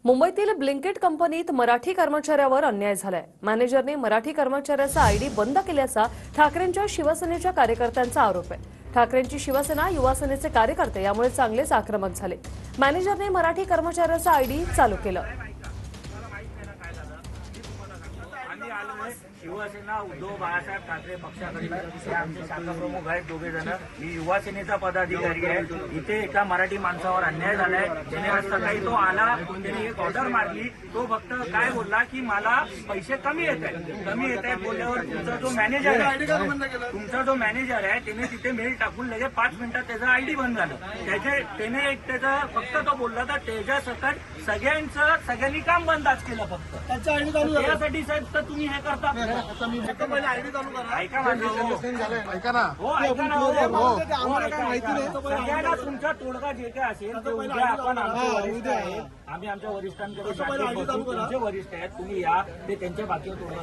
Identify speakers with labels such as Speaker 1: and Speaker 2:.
Speaker 1: मुंबईतील ब्लिंकिट कंपनीत मराठी कर्मचाऱ्यावर अन्याय झालाय। मॅनेजरने मराठी कर्मचाऱ्याचा आयडी बंद केल्याचा ठाकरेंच्या शिवसेनेच्या कार्यकर्त्यांचा आरोप आहे। ठाकरेंची शिवसेना युवासेनेचे कार्यकर्ते यामुळे चांगलेच आक्रमक झाले। मॅनेजरने मराठी कर्मचाऱ्याचा आयडी चालू केलं।
Speaker 2: शिवसेना उद्धव बाळासाहेब ठाकरे पक्षाकडे हे आमचे शाखा प्रमुख आहेत दोघे जण। मी युवासेनेचा पदाधिकारी आहे। इथे एका मराठी माणसावर अन्याय झालाय। त्याने आज सकाळी तो आला, त्याने एक ऑर्डर मारली। तो फक्त काय बोलला की मला पैसे कमी येत आहेत बोलल्यावर तुमचा जो मॅनेजर आहे त्याने तिथे मेल टाकून लगेच 5 मिनिटात त्याचा आयडी बंद झालं। त्याचा फक्त तो बोलला तर त्याच्या सकट सगळ्यांनी काम बंद आज केलं। फक्त त्यासाठी साहेब तर तुम्ही हे करता। सगळ्यांना तुमचा तोडगा जे काय असेल ते उद्या आपण आम्ही आमच्या वरिष्ठांकडे तुमचे वरिष्ठ आहेत, तुम्ही या ते त्यांच्या बाकीवर तोडगा